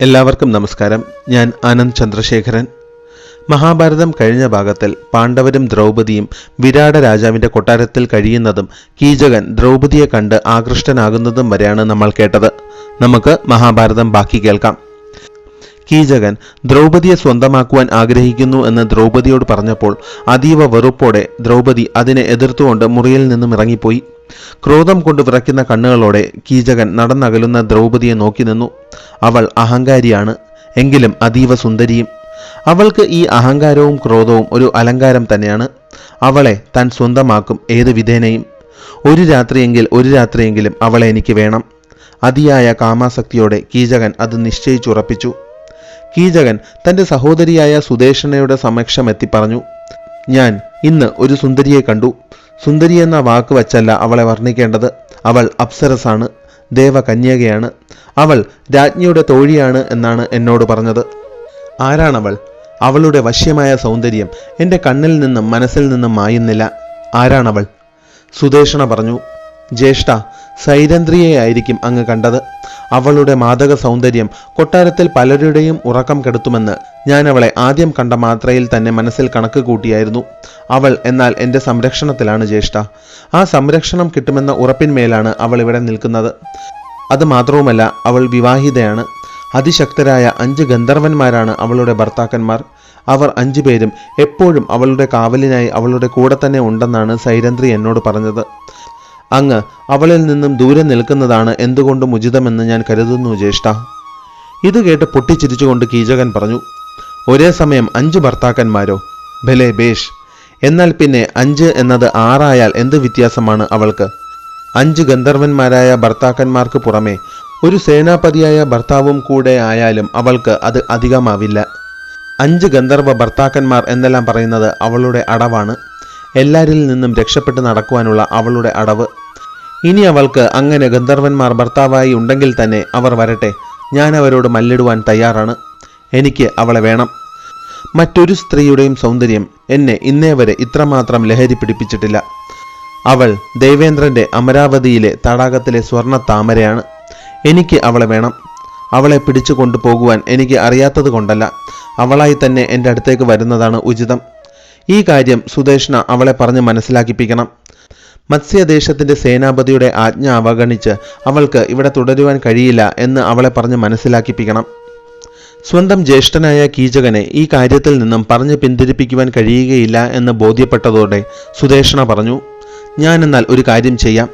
എല്ലാവർക്കും നമസ്കാരം. ഞാൻ ആനന്ദ് ചന്ദ്രശേഖരൻ. മഹാഭാരതം കഴിഞ്ഞ ഭാഗത്തിൽ പാണ്ഡവരും ദ്രൗപദിയും വിരാട രാജാവിന്റെ കൊട്ടാരത്തിൽ കഴിയുന്നതും കീചകൻ ദ്രൗപദിയെ കണ്ട് ആകൃഷ്ടനാകുന്നതും വരെയാണ് നമ്മൾ കേട്ടത്. നമുക്ക് മഹാഭാരതം ബാക്കി കേൾക്കാം. കീചകൻ ദ്രൗപദിയെ സ്വന്തമാക്കുവാൻ ആഗ്രഹിക്കുന്നു എന്ന് ദ്രൗപദിയോട് പറഞ്ഞപ്പോൾ അതീവ വെറുപ്പോടെ ദ്രൗപദി അതിനെ എതിർത്തുകൊണ്ട് മുറിയിൽ നിന്നും ഇറങ്ങിപ്പോയി. ക്രോധം കൊണ്ട് വിറയ്ക്കുന്ന കണ്ണുകളോടെ കീചകൻ നടന്നകലുന്ന ദ്രൗപദിയെ നോക്കി നിന്നു. അവൾ അഹങ്കാരിയാണ്, എങ്കിലും അതീവ സുന്ദരിയും. അവൾക്ക് ഈ അഹങ്കാരവും ക്രോധവും ഒരു അലങ്കാരം തന്നെയാണ്. അവളെ താൻ സ്വന്തമാക്കും ഏത് വിധേനയും. ഒരു രാത്രിയെങ്കിലും അവളെ എനിക്ക് വേണം. അതിയായ കാമാസക്തിയോടെ കീചകൻ അത് നിശ്ചയിച്ചുറപ്പിച്ചു. കീചകൻ തൻ്റെ സഹോദരിയായ സുദേഷണയുടെ സമക്ഷമെത്തി പറഞ്ഞു, ഞാൻ ഇന്ന് ഒരു സുന്ദരിയെ കണ്ടു. സുന്ദരി എന്ന വാക്ക് വച്ചല്ല അവളെ വർണ്ണിക്കേണ്ടത്. അവൾ അപ്സരസാണ്, ദേവകന്യകയാണ്. അവൾ രാജ്ഞിയുടെ തോഴിയാണ് എന്നാണ് എന്നോട് പറഞ്ഞത്. ആരാണവൾ? അവളുടെ വശ്യമായ സൗന്ദര്യം എൻ്റെ കണ്ണിൽ നിന്നും മനസ്സിൽ നിന്നും മായുന്നില്ല. ആരാണവൾ? സുദേഷണ പറഞ്ഞു, ജ്യേഷ്ഠ, സൈരന്ധ്രിയെയായിരിക്കും അങ്ങ് കണ്ടത്. അവളുടെ മാദക സൗന്ദര്യം കൊട്ടാരത്തിൽ പലരുടെയും ഉറക്കം കെടുത്തുമെന്ന് ഞാൻ അവളെ ആദ്യം കണ്ട മാത്രയിൽ തന്നെ മനസ്സിൽ കണക്ക് കൂട്ടിയായിരുന്നു. അവൾ എന്നാൽ എൻ്റെ സംരക്ഷണത്തിലാണ് ജ്യേഷ്ഠ. ആ സംരക്ഷണം കിട്ടുമെന്ന ഉറപ്പിന്മേലാണ് അവൾ ഇവിടെ നിൽക്കുന്നത്. അത് മാത്രവുമല്ല, അവൾ വിവാഹിതയാണ്. അതിശക്തരായ 5 ഗന്ധർവന്മാരാണ് അവളുടെ ഭർത്താക്കന്മാർ. അവർ 5 പേരും എപ്പോഴും അവളുടെ കാവലിനായി അവളുടെ കൂടെ തന്നെ ഉണ്ടെന്നാണ് സൈരന്ധ്രി എന്നോട് പറഞ്ഞത്. അങ്ങ് അവളിൽ നിന്നും ദൂരെ നിൽക്കുന്നതാണ് എന്തുകൊണ്ടും ഉചിതമെന്ന് ഞാൻ കരുതുന്നു ജ്യേഷ്ഠ. ഇത് കേട്ട് പൊട്ടിച്ചിരിച്ചുകൊണ്ട് കീചകൻ പറഞ്ഞു, ഒരേ സമയം 5 ഭർത്താക്കന്മാരോ? ഭലേ ബേഷ്. എന്നാൽ പിന്നെ 5 എന്നത് 6 ആയാൽ എന്ത് വ്യത്യാസമാണ് അവൾക്ക്? 5 ഗന്ധർവന്മാരായ ഭർത്താക്കന്മാർക്ക് പുറമെ ഒരു സേനാപതിയായ ഭർത്താവും കൂടെ ആയാലും അവൾക്ക് അത് അധികമാവില്ല. 5 ഗന്ധർവ ഭർത്താക്കന്മാർ എന്നെല്ലാം പറയുന്നത് അവളുടെ അടവാണ്. എല്ലാരിൽ നിന്നും രക്ഷപ്പെട്ട് നടക്കുവാനുള്ള അവളുടെ അടവ്. ഇനി അവൾക്ക് അങ്ങനെ ഗന്ധർവന്മാർ ഭർത്താവായി ഉണ്ടെങ്കിൽ തന്നെ അവർ വരട്ടെ. ഞാൻ അവരോട് മല്ലിടുവാൻ തയ്യാറാണ്. എനിക്ക് അവളെ വേണം. മറ്റൊരു സ്ത്രീയുടെയും സൗന്ദര്യം എന്നെ ഇന്നേ വരെ ഇത്രമാത്രം ലഹരി പിടിപ്പിച്ചിട്ടില്ല. അവൾ ദേവേന്ദ്രന്റെ അമരാവതിയിലെ തടാകത്തിലെ സ്വർണ്ണ താമരയാണ്. എനിക്ക് അവളെ വേണം. അവളെ പിടിച്ചു കൊണ്ടുപോകുവാൻ എനിക്ക് അറിയാത്തത് കൊണ്ടല്ല, അവളായി തന്നെ എൻ്റെ അടുത്തേക്ക് വരുന്നതാണ് ഉചിതം. ഈ കാര്യം സുദേഷ്ണ അവളെ പറഞ്ഞ് മനസ്സിലാക്കിപ്പിക്കണം. മത്സ്യദേശത്തിന്റെ സേനാപതിയുടെ ആജ്ഞ അവഗണിച്ച് അവൾക്ക് ഇവിടെ തുടരുവാൻ കഴിയില്ല എന്ന് അവളെ പറഞ്ഞ് മനസ്സിലാക്കിപ്പിക്കണം. സ്വന്തം ജ്യേഷ്ഠനായ കീചകനെ ഈ കാര്യത്തിൽ നിന്നും പറഞ്ഞ് പിന്തിരിപ്പിക്കുവാൻ കഴിയുകയില്ല എന്ന് ബോധ്യപ്പെട്ടതോടെ സുദേഷ്ണ പറഞ്ഞു, ഞാൻ എന്നാൽ ഒരു കാര്യം ചെയ്യാം.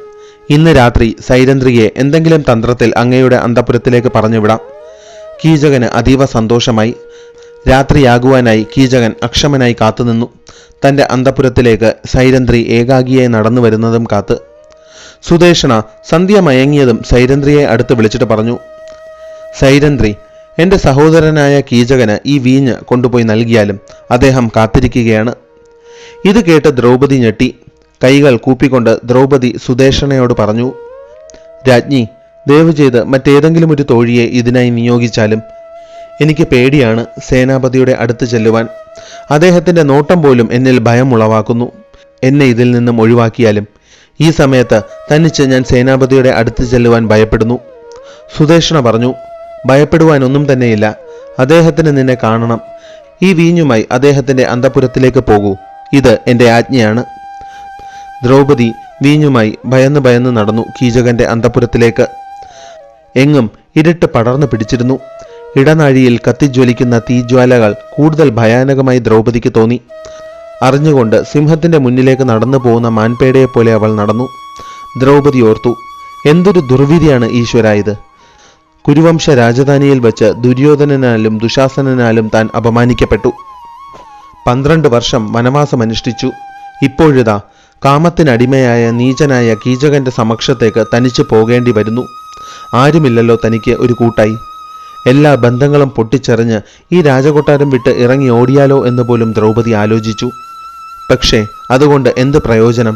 ഇന്ന് രാത്രി സൈരന്ധ്രിയെ എന്തെങ്കിലും തന്ത്രത്തിൽ അങ്ങയുടെ അന്തഃപുരത്തിലേക്ക് പറഞ്ഞുവിടാം. കീചകന് അതീവ സന്തോഷമായി. രാത്രിയാകുവാനായി കീചകൻ അക്ഷമനായി കാത്തുനിന്നു. തൻ്റെ അന്തഃപുരത്തിലേക്ക് സൈരന്ധ്രി ഏകാഗിയായി നടന്നു വരുന്നതും കാത്ത്. സുദേഷണ സന്ധ്യ മയങ്ങിയതും സൈരന്ധ്രിയെ അടുത്ത് വിളിച്ചിട്ട് പറഞ്ഞു, സൈരന്ധ്രി, എൻ്റെ സഹോദരനായ കീചകന് ഈ വീഞ്ഞ് കൊണ്ടുപോയി നൽകിയാലും അദ്ദേഹം കാത്തിരിക്കുകയാണ്. ഇത് കേട്ട് ദ്രൗപദി ഞെട്ടി. കൈകൾ കൂപ്പിക്കൊണ്ട് ദ്രൗപദി സുദേഷണയോട് പറഞ്ഞു, രാജ്ഞി, ദയവ് ചെയ്ത് മറ്റേതെങ്കിലും ഒരു തോഴിയെ ഇതിനായി നിയോഗിച്ചാലും. എനിക്ക് പേടിയാണ് സേനാപതിയുടെ അടുത്ത് ചെല്ലുവാൻ. അദ്ദേഹത്തിൻ്റെ നോട്ടം പോലും എന്നിൽ ഭയം ഉളവാക്കുന്നു. എന്നെ ഇതിൽ നിന്നും ഒഴിവാക്കിയാലും. ഈ സമയത്ത് തനിച്ച് ഞാൻ സേനാപതിയുടെ അടുത്ത് ചെല്ലുവാൻ ഭയപ്പെടുന്നു. സുദേഷണ പറഞ്ഞു, ഭയപ്പെടുവാനൊന്നും തന്നെയില്ല. അദ്ദേഹത്തിന് നിന്നെ കാണണം. ഈ വീഞ്ഞുമായി അദ്ദേഹത്തിൻ്റെ അന്തഃപുരത്തിലേക്ക് പോകൂ. ഇത് എൻ്റെ ആജ്ഞയാണ്. ദ്രൗപദി വീഞ്ഞുമായി ഭയന്ന് നടന്നു കീചകന്റെ അന്തഃപുരത്തിലേക്ക്. എങ്ങും ഇരുട്ട് പടർന്നു പിടിച്ചിരുന്നു. ഇടനാഴിയിൽ കത്തിജ്വലിക്കുന്ന തീജ്വാലകൾ കൂടുതൽ ഭയാനകമായി ദ്രൗപദിക്ക് തോന്നി. അറിഞ്ഞുകൊണ്ട് സിംഹത്തിന്റെ മുന്നിലേക്ക് നടന്നു പോകുന്ന മാൻപേടയെപ്പോലെ അവൾ നടന്നു. ദ്രൗപദി ഓർത്തു, എന്തൊരു ദുർവിധിയാണ് ഈശ്വര ഇത്. കുരുവംശ രാജധാനിയിൽ വെച്ച് ദുര്യോധനനാലും ദുശാസനാലും താൻ അപമാനിക്കപ്പെട്ടു. 12 വർഷം വനവാസമനുഷ്ഠിച്ചു. ഇപ്പോഴിതാ കാമത്തിനടിമയായ നീചനായ കീചകന്റെ സമക്ഷത്തേക്ക് തനിച്ചു പോകേണ്ടി വരുന്നു. ആരുമില്ലല്ലോ തനിക്ക് ഒരു കൂട്ടായി. എല്ലാ ബന്ധങ്ങളും പൊട്ടിച്ചെറിഞ്ഞ് ഈ രാജകൊട്ടാരം വിട്ട് ഇറങ്ങി ഓടിയാലോ എന്ന് പോലും ദ്രൗപദി ആലോചിച്ചു. പക്ഷേ അതുകൊണ്ട് എന്ത് പ്രയോജനം?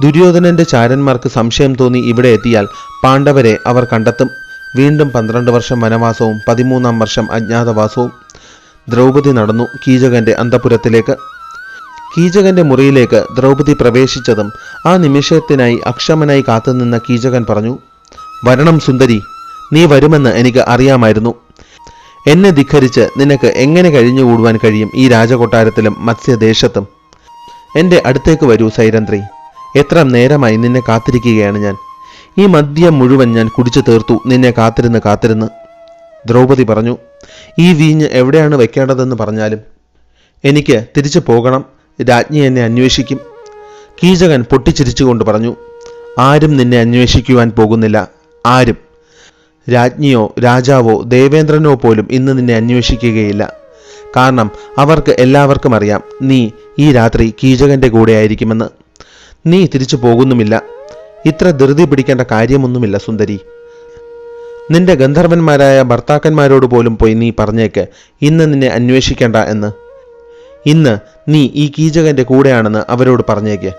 ദുര്യോധനന്റെ ചാരന്മാർക്ക് സംശയം തോന്നി ഇവിടെ എത്തിയാൽ പാണ്ഡവരെ അവർ കണ്ടെത്തും. വീണ്ടും 12 വർഷം വനവാസവും 13ാം വർഷം അജ്ഞാതവാസവും. ദ്രൗപദി നടന്നു കീചകന്റെ അന്തഃപുരത്തിലേക്ക്. കീചകന്റെ മുറിയിലേക്ക് ദ്രൗപദി പ്രവേശിച്ചതും ആ നിമിഷത്തിനായി അക്ഷമനായി കാത്തുനിന്ന കീചകൻ പറഞ്ഞു, വരണം സുന്ദരി, നീ വരുമെന്ന് എനിക്ക് അറിയാമായിരുന്നു. എന്നെ ധിക്കരിച്ച് നിനക്ക് എങ്ങനെ കഴിഞ്ഞുകൂടുവാൻ കഴിയും ഈ രാജകൊട്ടാരത്തിലും മത്സ്യദേശത്തും? എൻ്റെ അടുത്തേക്ക് വരൂ സൈരന്ധ്രി. എത്ര നേരമായി നിന്നെ കാത്തിരിക്കുകയാണ് ഞാൻ. ഈ മദ്യം മുഴുവൻ ഞാൻ കുടിച്ചു തീർത്തു നിന്നെ കാത്തിരുന്ന്. ദ്രൗപദി പറഞ്ഞു. ഈ വീഞ്ഞ് എവിടെയാണ് വെക്കേണ്ടതെന്ന് പറഞ്ഞാലും. എനിക്ക് തിരിച്ചു പോകണം. രാജ്ഞി എന്നെ അന്വേഷിക്കും. കീചകൻ പൊട്ടിച്ചിരിച്ചുകൊണ്ട് പറഞ്ഞു. ആരും നിന്നെ അന്വേഷിക്കുവാൻ പോകുന്നില്ല. ആരും. രാജ്ഞിയോ രാജാവോ ദേവേന്ദ്രനോ പോലും ഇന്ന് നിന്നെ അന്വേഷിക്കുകയില്ല. കാരണം അവർക്ക് എല്ലാവർക്കും അറിയാം നീ ഈ രാത്രി കീചകന്റെ കൂടെ ആയിരിക്കുമെന്ന്. നീ തിരിച്ചു പോകുന്നുമില്ല. ഇത്ര ധൃതി പിടിക്കേണ്ട കാര്യമൊന്നുമില്ല സുന്ദരി. നിന്റെ ഗന്ധർവന്മാരായ ഭർത്താക്കന്മാരോട് പോലും പോയി നീ പറഞ്ഞേക്ക് ഇന്ന് നിന്നെ അന്വേഷിക്കേണ്ട എന്ന്. ഇന്ന് നീ ഈ കീചകന്റെ കൂടെയാണെന്ന് അവരോട് പറഞ്ഞേക്ക്.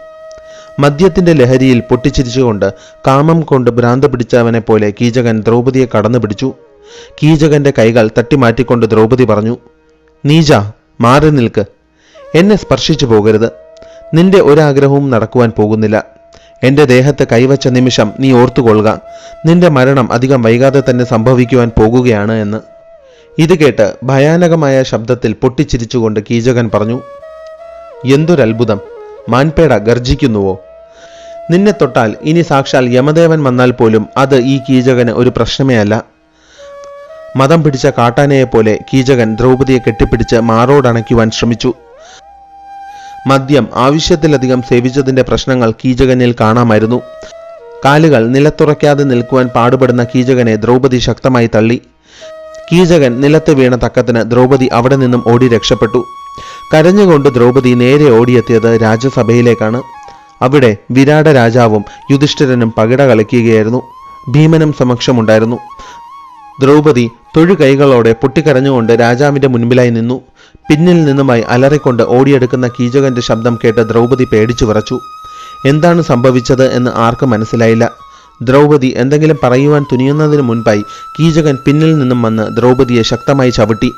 മദ്യത്തിന്റെ ലഹരിയിൽ പൊട്ടിച്ചിരിച്ചുകൊണ്ട് കാമം കൊണ്ട് ഭ്രാന്ത് പിടിച്ചവനെ പോലെ കീചകൻ ദ്രൗപദിയെ കടന്നു പിടിച്ചു. കീചകന്റെ കൈകൾ തട്ടിമാറ്റിക്കൊണ്ട് ദ്രൗപദി പറഞ്ഞു. നീജ, മാറി നിൽക്ക്. എന്നെ സ്പർശിച്ചു പോകരുത്. നിന്റെ ഒരാഗ്രഹവും നടക്കുവാൻ പോകുന്നില്ല. എൻ്റെ ദേഹത്ത് കൈവച്ച നിമിഷം നീ ഓർത്തുകൊള്ളുക, നിന്റെ മരണം അധികം വൈകാതെ തന്നെ സംഭവിക്കുവാൻ പോകുകയാണ് എന്ന്. ഇത് കേട്ട് ഭയാനകമായ ശബ്ദത്തിൽ പൊട്ടിച്ചിരിച്ചുകൊണ്ട് കീചകൻ പറഞ്ഞു. എന്തൊരത്ഭുതം! മാൻപേട ഗർജിക്കുന്നുവോ? നിന്നെ തൊട്ടാൽ ഇനി സാക്ഷാൽ യമദേവൻ വന്നാൽ പോലും അത് ഈ കീചകന് ഒരു പ്രശ്നമേ അല്ല. മതം പിടിച്ച കാട്ടാനയെപ്പോലെ കീചകൻ ദ്രൗപദിയെ കെട്ടിപ്പിടിച്ച് മാറോടണയ്ക്കുവാൻ ശ്രമിച്ചു. മദ്യം ആവശ്യത്തിലധികം സേവിച്ചതിന്റെ പ്രശ്നങ്ങൾ കീചകനിൽ കാണാമായിരുന്നു. കാലുകൾ നിലത്തുറയ്ക്കാതെ നിൽക്കുവാൻ പാടുപെടുന്ന കീചകനെ ദ്രൗപദി ശക്തമായി തള്ളി. കീചകൻ നിലത്ത് വീണ തക്കത്തിന് ദ്രൗപദി അവിടെ നിന്നും ഓടി രക്ഷപ്പെട്ടു. കരഞ്ഞുകൊണ്ട് ദ്രൗപദി നേരെ ഓടിയെത്തിയത് രാജസഭയിലേക്കാണ്. അവിടെ വിരാട രാജാവും യുധിഷ്ഠിരനും പകിട കളിക്കുകയായിരുന്നു. ഭീമനും സമക്ഷമുണ്ടായിരുന്നു. ദ്രൗപദി തൊഴുകൈകളോടെ പൊട്ടിക്കരഞ്ഞുകൊണ്ട് രാജാവിന്റെ മുൻപിലായി നിന്നു. പിന്നിൽ നിന്നുമായി അലറിക്കൊണ്ട് ഓടിയെടുക്കുന്ന കീചകന്റെ ശബ്ദം കേട്ട് ദ്രൗപദി പേടിച്ചു വിറച്ചു. എന്താണ് സംഭവിച്ചത് എന്ന് ആർക്കും മനസ്സിലായില്ല. ദ്രൗപദി എന്തെങ്കിലും പറയുവാൻ തുനിയുന്നതിന് മുൻപായി കീചകൻ പിന്നിൽ നിന്നും വന്ന് ദ്രൗപദിയെ ശക്തമായി ചവിട്ടി.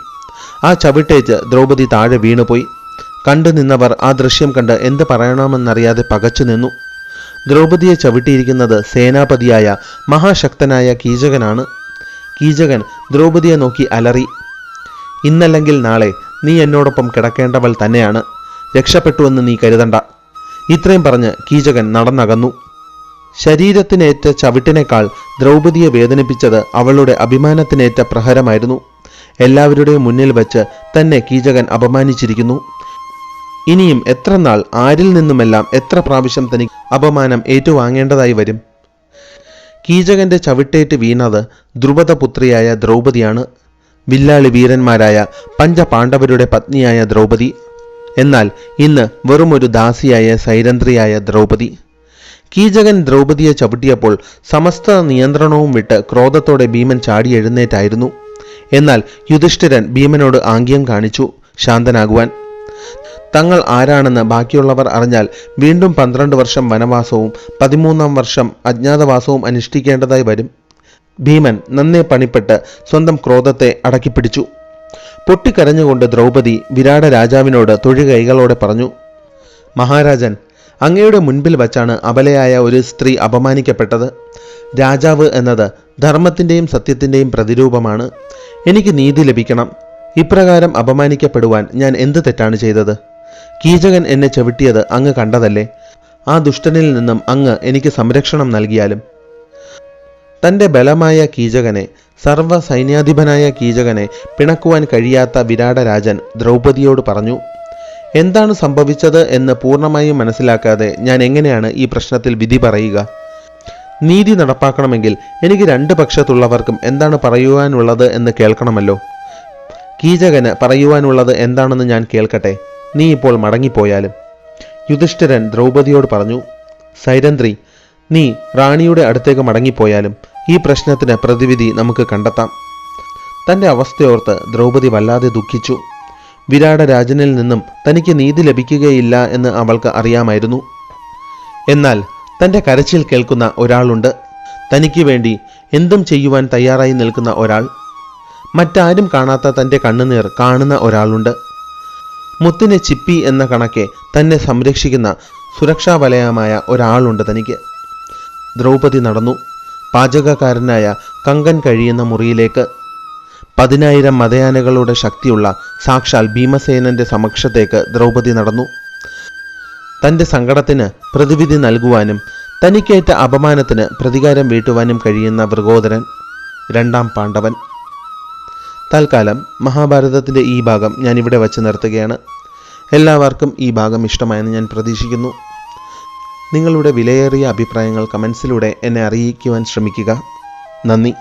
ആ ചവിട്ടേറ്റ് ദ്രൗപദി താഴെ വീണുപോയി. കണ്ടു നിന്നവർ ആ ദൃശ്യം കണ്ട് എന്ത് പറയണമെന്നറിയാതെ പകച്ചു നിന്നു. ദ്രൗപദിയെ ചവിട്ടിയിരിക്കുന്നത് സേനാപതിയായ മഹാശക്തനായ കീചകനാണ്. കീചകൻ ദ്രൗപദിയെ നോക്കി അലറി. ഇന്നല്ലെങ്കിൽ നാളെ നീ എന്നോടൊപ്പം കിടക്കേണ്ടവൾ തന്നെയാണ്. രക്ഷപ്പെട്ടുവെന്ന് നീ കരുതണ്ട. ഇത്രയും പറഞ്ഞ് കീചകൻ നടന്നകന്നു. ശരീരത്തിനേറ്റ ചവിട്ടിനേക്കാൾ ദ്രൗപദിയെ വേദനിപ്പിച്ചത് അവളുടെ അഭിമാനത്തിനേറ്റ പ്രഹരമായിരുന്നു. എല്ലാവരുടെയും മുന്നിൽ വച്ച് തന്നെ കീചകൻ അപമാനിച്ചിരിക്കുന്നു. ഇനിയും എത്ര നാൾ ആരിൽ നിന്നുമെല്ലാം എത്ര പ്രാവശ്യം തനിക്ക് അപമാനം ഏറ്റുവാങ്ങേണ്ടതായി വരും? കീചകന്റെ ചവിട്ടേറ്റ് വീണത് ദ്രുപദപുത്രിയായ ദ്രൗപദിയാണ്. വില്ലാളി വീരന്മാരായ പഞ്ചപാണ്ഡവരുടെ പത്നിയായ ദ്രൗപദി. എന്നാൽ ഇന്ന് വെറുമൊരു ദാസിയായ സൈരന്ധ്രിയായ ദ്രൗപദി. കീചകൻ ദ്രൗപദിയെ ചവിട്ടിയപ്പോൾ സമസ്ത നിയന്ത്രണവും വിട്ട് ക്രോധത്തോടെ ഭീമൻ ചാടി എഴുന്നേറ്റായിരുന്നു. എന്നാൽ യുധിഷ്ഠിരൻ ഭീമനോട് ആംഗ്യം കാണിച്ചു ശാന്തനാകുവാൻ. തങ്ങൾ ആരാണെന്ന് ബാക്കിയുള്ളവർ അറിഞ്ഞാൽ വീണ്ടും 12 വർഷം വനവാസവും 13ാം വർഷം അജ്ഞാതവാസവും അനുഷ്ഠിക്കേണ്ടതായി വരും. ഭീമൻ നന്നേ പണിപ്പെട്ട് സ്വന്തം ക്രോധത്തെ അടക്കിപ്പിടിച്ചു. പൊട്ടിക്കരഞ്ഞുകൊണ്ട് ദ്രൗപദി വിരാട രാജാവിനോട് തൊഴുകൈകളോടെ പറഞ്ഞു. മഹാരാജൻ, അങ്ങയുടെ മുൻപിൽ വച്ചാണ് അബലയായ ഒരു സ്ത്രീ അപമാനിക്കപ്പെട്ടത്. രാജാവ് എന്നത് ധർമ്മത്തിൻ്റെയും സത്യത്തിൻ്റെയും പ്രതിരൂപമാണ്. എനിക്ക് നീതി ലഭിക്കണം. ഇപ്രകാരം അപമാനിക്കപ്പെടുവാൻ ഞാൻ എന്ത് തെറ്റാണ് ചെയ്തത്? കീചകൻ എന്നെ ചവിട്ടിയത് അങ്ങ് കണ്ടതല്ലേ? ആ ദുഷ്ടനിൽ നിന്നും അങ്ങ് എനിക്ക് സംരക്ഷണം നൽകിയാലും. തൻ്റെ ബലമായ കീചകനെ, സർവ്വ സൈന്യാധിപനായ കീചകനെ പിണക്കുവാൻ കഴിയാത്ത വിരാടരാജൻ ദ്രൗപദിയോട് പറഞ്ഞു. എന്താണ് സംഭവിച്ചത് എന്ന് പൂർണ്ണമായും മനസ്സിലാക്കാതെ ഞാൻ എങ്ങനെയാണ് ഈ പ്രശ്നത്തിൽ വിധി പറയുക? നീതി നടപ്പാക്കണമെങ്കിൽ എനിക്ക് 2 പക്ഷത്തുള്ളവർക്കും എന്താണ് പറയുവാനുള്ളത് എന്ന് കേൾക്കണമല്ലോ. കീചകന് പറയുവാനുള്ളത് എന്താണെന്ന് ഞാൻ കേൾക്കട്ടെ. നീ ഇപ്പോൾ മടങ്ങിപ്പോയാലും. യുധിഷ്ഠിരൻ ദ്രൗപദിയോട് പറഞ്ഞു. സൈരന്ധ്രി, നീ റാണിയുടെ അടുത്തേക്ക് മടങ്ങിപ്പോയാലും ഈ പ്രശ്നത്തിന് പ്രതിവിധി നമുക്ക് കണ്ടെത്താം. തൻ്റെ അവസ്ഥയോർത്ത് ദ്രൗപദി വല്ലാതെ ദുഃഖിച്ചു. വിരാടരാജനിൽ നിന്നും തനിക്ക് നീതി ലഭിക്കുകയില്ല എന്ന് അവൾക്ക് അറിയാമായിരുന്നു. എന്നാൽ തൻ്റെ കരച്ചിൽ കേൾക്കുന്ന ഒരാളുണ്ട്. തനിക്ക് വേണ്ടി എന്തും ചെയ്യുവാൻ തയ്യാറായി നിൽക്കുന്ന ഒരാൾ. മറ്റാരും കാണാത്ത തൻ്റെ കണ്ണുനീർ കാണുന്ന ഒരാളുണ്ട്. മുത്തിനെ ചിപ്പി എന്ന കണക്കെ തന്നെ സംരക്ഷിക്കുന്ന സുരക്ഷാവലയമായ ഒരാളുണ്ട് തനിക്ക്. ദ്രൗപദി നടന്നു പാചകക്കാരനായ കങ്കൻ കഴിയുന്ന മുറിയിലേക്ക്. 10,000 മതയാനകളുടെ ശക്തിയുള്ള സാക്ഷാൽ ഭീമസേനന്റെ സമക്ഷത്തേക്ക് ദ്രൗപദി നടന്നു. തന്റെ സങ്കടത്തിന് പ്രതിവിധി നൽകുവാനും തനിക്കേറ്റ അപമാനത്തിന് പ്രതികാരം വീട്ടുവാനും കഴിയുന്ന വൃകോദരൻ, 2ാം പാണ്ഡവൻ. തൽക്കാലം മഹാഭാരതത്തിൻ്റെ ഈ ഭാഗം ഞാൻ ഇവിടെ വച്ച് നിർത്തുകയാണ്. എല്ലാവർക്കും ഈ ഭാഗം ഇഷ്ടമായെന്ന് ഞാൻ പ്രതീക്ഷിക്കുന്നു. നിങ്ങളുടെ വിലയേറിയ അഭിപ്രായങ്ങൾ കമൻസിലൂടെ എന്നെ അറിയിക്കുവാൻ ശ്രമിക്കുക. നന്ദി.